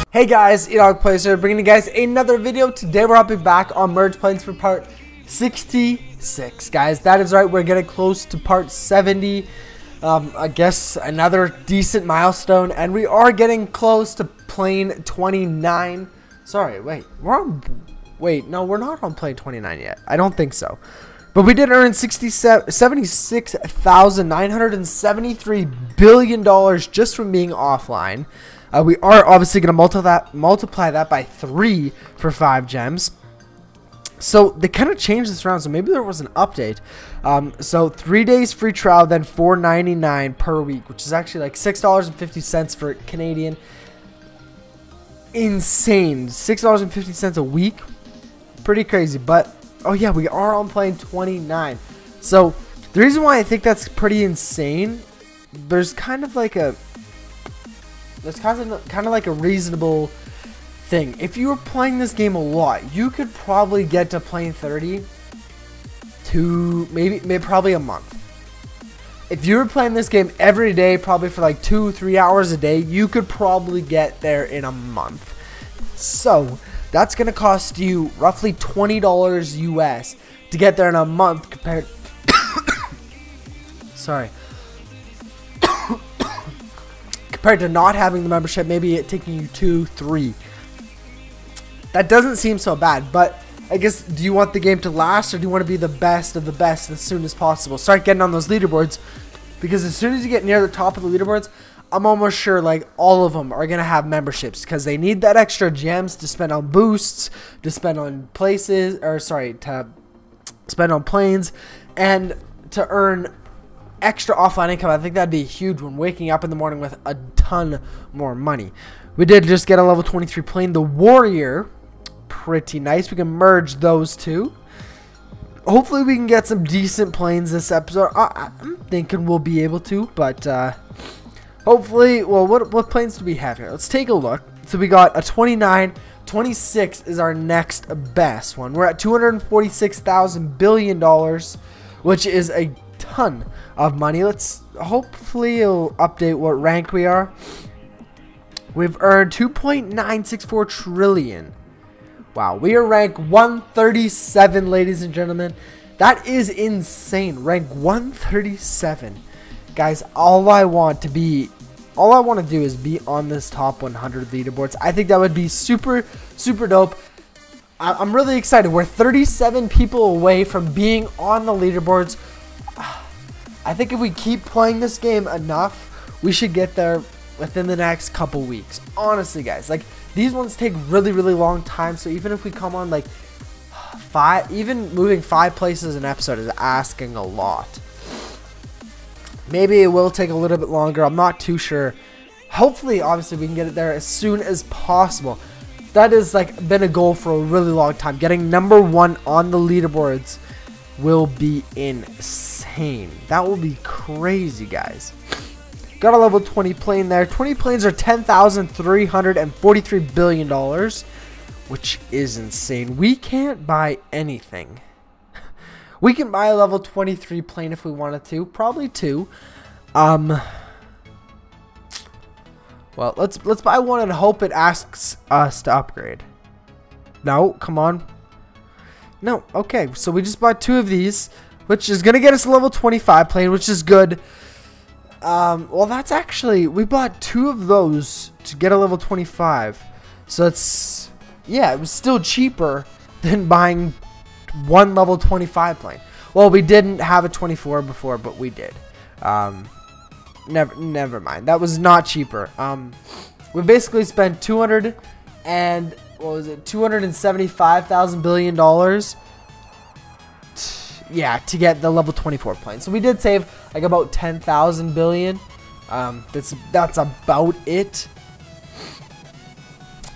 Hey guys, EdogPlays here, bringing you guys another video. Today we're hopping back on merge planes for part 66, guys. That is right, we're getting close to part 70. I guess another decent milestone, and we are getting close to plane 29. Sorry, wait, no, we're not on plane 29 yet. I don't think so. But we did earn $76,973 billion just from being offline. We are obviously going to multiply that by 3 for 5 gems. So they kind of changed this around, so maybe there was an update. So 3 days free trial, then $4.99 per week, which is actually like $6.50 for Canadian. Insane. $6.50 a week. Pretty crazy, but oh yeah, we are on plane 29. So the reason why I think that's pretty insane, there's kind of like a reasonable thing. If you were playing this game a lot, you could probably get to plane 30 to maybe probably a month. If you were playing this game every day, probably for like 2-3 hours a day, you could probably get there in a month. So that's gonna cost you roughly $20 US to get there in a month compared sorry compared to not having the membership, maybe it taking you 2-3. That doesn't seem so bad, but I guess, do you want the game to last, or do you want to be the best of the best as soon as possible? Start getting on those leaderboards, because as soon as you get near the top of the leaderboards, I'm almost sure like all of them are going to have memberships, because they need that extra gems to spend on boosts, to spend on places, or sorry, to spend on planes, and to earn extra offline income. I think that'd be a huge one, waking up in the morning with a ton more money. We did just get a level 23 plane, the Warrior. Pretty nice. We can merge those two. Hopefully we can get some decent planes this episode. I'm thinking we'll be able to, but hopefully. Well, what planes do we have here? Let's take a look. So we got a 29. 26 is our next best one. We're at $246,000 billion, which is a ton of money. Let's hopefully it'll update what rank we are. We've earned 2.964 trillion. Wow, we are rank 137, ladies and gentlemen. That is insane. Rank 137. Guys, all I want to do is be on this top 100 leaderboards. I think that would be super dope. I'm really excited. We're 37 people away from being on the leaderboards. I think if we keep playing this game enough, we should get there within the next couple weeks. Honestly, guys, like, these ones take really long time, so even if we come on like 5, even moving 5 places an episode is asking a lot. Maybe it will take a little bit longer, I'm not too sure. Hopefully, obviously, we can get it there as soon as possible. That has like been a goal for a really long time. Getting #1 on the leaderboards will be insane. That will be crazy, guys. Got a level 20 plane there. 20 planes are $10,343 billion, which is insane. We can't buy anything. We can buy a level 23 plane if we wanted to. Probably 2. Well, let's buy one and hope it asks us to upgrade. No, come on. No, okay. So we just bought 2 of these, which is gonna get us a level 25 plane, which is good. Well, that's actually, we bought 2 of those to get a level 25. So it's, yeah, it was still cheaper than buying 1 level 25 plane. Well, we didn't have a 24 before, but we did. Never mind. That was not cheaper. We basically spent $275,000 billion. Yeah, to get the level 24 plane. So we did save like about 10,000 billion. That's about it.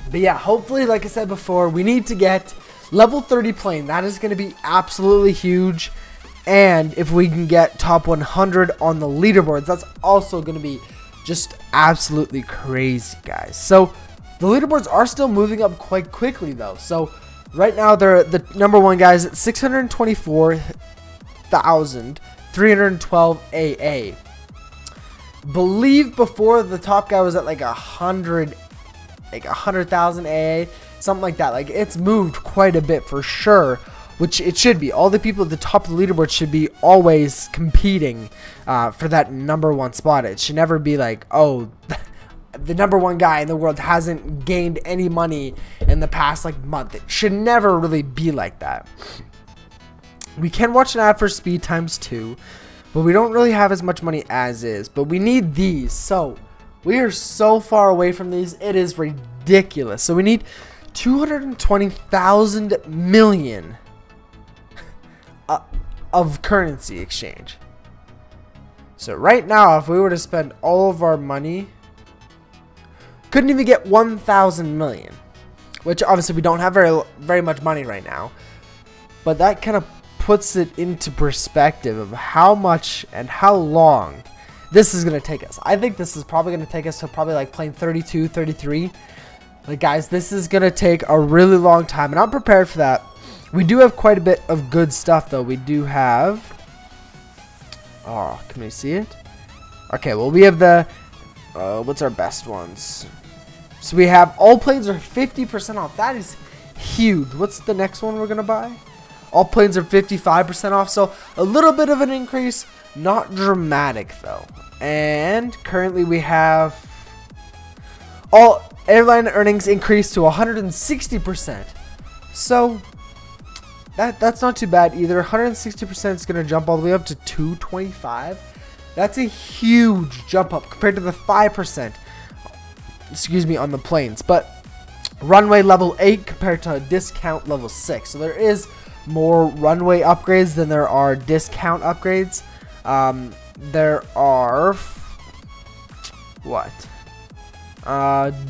But yeah, hopefully, like I said before, we need to get level 30 plane. That is going to be absolutely huge. And if we can get top 100 on the leaderboards, that's also going to be just absolutely crazy, guys. So the leaderboards are still moving up quite quickly, though. So right now, they're the #1 guys at 624,312 AA. Believe before the top guy was at like 100 like 100,000 AA, something like that. Like, it's moved quite a bit for sure, which it should be. All the people at the top of the leaderboard should be always competing for that #1 spot. It should never be like, oh, the #1 guy in the world hasn't gained any money in the past like month. It should never really be like that. We can watch an ad for speed ×2, but we don't really have as much money as is. But we need these, so we are so far away from these. It is ridiculous. So we need 220,000 million of currency exchange. So right now, if we were to spend all of our money, couldn't even get 1,000 million, which obviously we don't have very much money right now. But that kind of puts it into perspective of how much and how long this is going to take us. I think this is probably going to take us to probably like plane 32, 33. Like, guys, this is going to take a really long time, and I'm prepared for that. We do have quite a bit of good stuff, though. We do have... Oh, can we see it? Okay, well, we have the... what's our best ones? So we have all planes are 50% off. That is huge. What's the next one we're going to buy? All planes are 55% off. So a little bit of an increase. Not dramatic, though. And currently we have... all airline earnings increased to 160%. So... That's not too bad either. 160% is going to jump all the way up to 225. That's a huge jump up compared to the 5%, excuse me, on the planes. But runway level 8 compared to discount level 6. So there is more runway upgrades than there are discount upgrades. There are... what?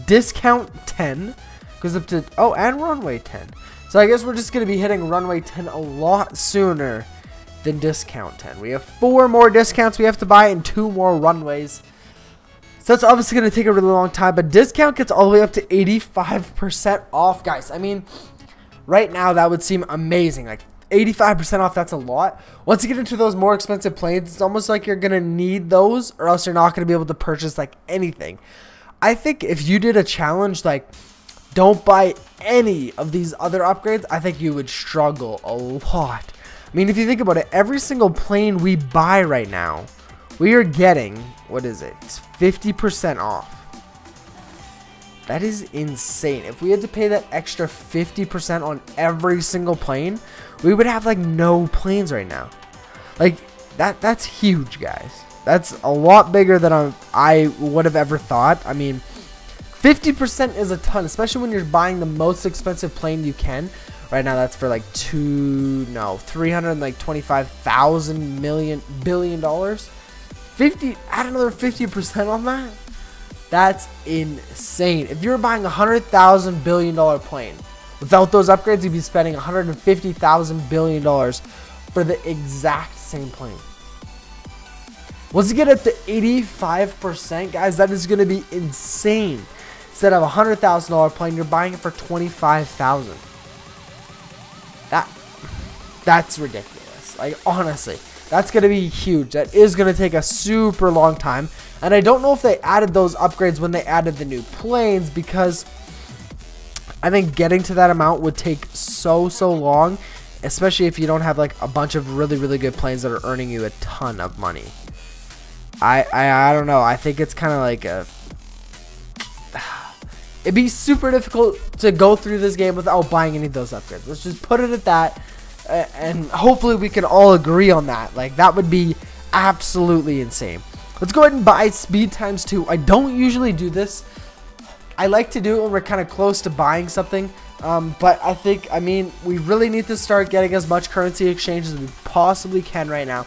Discount 10 goes up to... oh, and runway 10. So I guess we're just going to be hitting runway 10 a lot sooner than discount 10. We have 4 more discounts we have to buy and 2 more runways. So that's obviously going to take a really long time. But discount gets all the way up to 85% off, guys. I mean, right now that would seem amazing. Like 85% off, that's a lot. Once you get into those more expensive planes, it's almost like you're going to need those or else you're not going to be able to purchase like anything. I think if you did a challenge like... don't buy any of these other upgrades, I think you would struggle a lot. I mean, if you think about it, every single plane we buy right now, we are getting, what is it? It's 50% off. That is insane. If we had to pay that extra 50% on every single plane, we would have like no planes right now. Like, that's huge, guys. That's a lot bigger than I would have ever thought. I mean, 50% is a ton, especially when you're buying the most expensive plane you can. Right now, that's for like $325,000 billion. 50, add another 50% on that. That's insane. If you're buying $100,000 billion plane, without those upgrades, you'd be spending $150,000 billion for the exact same plane. Once you get up to 85%, guys, that is going to be insane. Instead of a $100,000 plane, you're buying it for $25,000. That's ridiculous. Like, honestly, that's going to be huge. That is going to take a super long time. And I don't know if they added those upgrades when they added the new planes, because I think getting to that amount would take so long, especially if you don't have like a bunch of really good planes that are earning you a ton of money. I don't know. I think it's kind of like a... it'd be super difficult to go through this game without buying any of those upgrades. Let's just put it at that, and hopefully we can all agree on that. Like, that would be absolutely insane. Let's go ahead and buy speed ×2. I don't usually do this. I like to do it when we're kind of close to buying something. But I think, I mean, we really need to start getting as much currency exchange as we possibly can right now.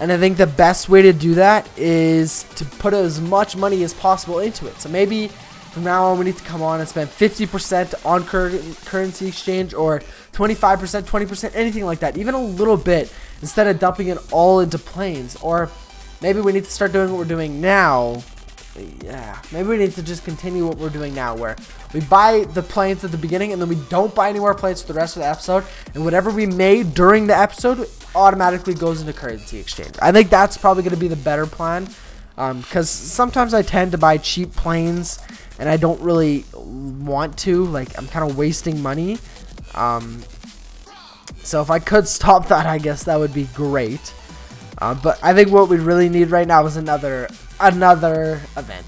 And I think the best way to do that is to put as much money as possible into it. So maybe from now on we need to come on and spend 50% on currency exchange, or 25%, 20%, anything like that. Even a little bit, instead of dumping it all into planes. Or maybe we need to start doing what we're doing now. Yeah, maybe we need to just continue what we're doing now, where we buy the planes at the beginning and then we don't buy any more planes for the rest of the episode, and whatever we made during the episode automatically goes into currency exchange. I think that's probably going to be the better plan. because sometimes I tend to buy cheap planes and I don't really want to. Like, I'm kind of wasting money. So if I could stop that, I guess that would be great. But I think what we really need right now is another event.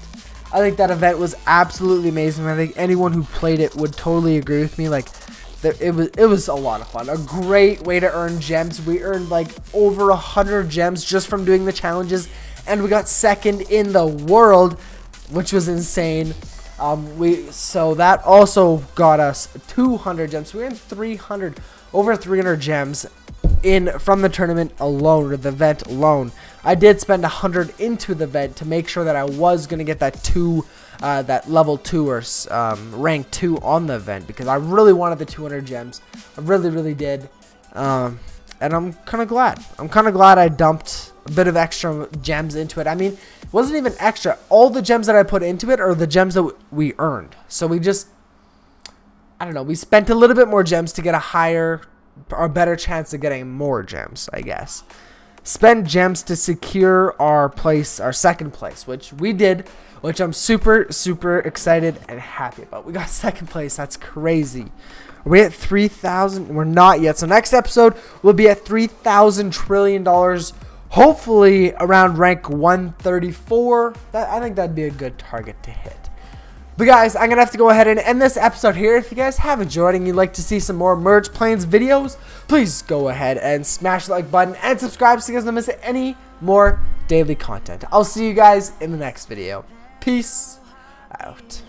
I think that event was absolutely amazing. I think anyone who played it would totally agree with me. Like, it was a lot of fun. A great way to earn gems. We earned like over 100 gems just from doing the challenges, and we got second in the world, which was insane. So that also got us 200 gems. We earned over 300 gems from the tournament alone, or the event alone. I did spend 100 into the event to make sure that I was gonna get that level 2 or rank 2 on the event, because I really wanted the 200 gems. I really did, and I'm kind of glad. I dumped a bit of extra gems into it. I mean, it wasn't even extra. All the gems that I put into it are the gems that we earned. So we just, I don't know, we spent a little bit more gems to get a higher or better chance of getting more gems, I guess. Spend gems to secure our second place, which we did, which I'm super excited and happy about. We got second place. That's crazy. Are we at 3,000? We're not yet. So next episode we'll be at $3,000 trillion. Hopefully around rank 134. I think that'd be a good target to hit. But guys, I'm going to have to go ahead and end this episode here. If you guys have enjoyed and you'd like to see some more Merge Planes videos, please go ahead and smash the like button and subscribe so you guys don't miss any more daily content. I'll see you guys in the next video. Peace out.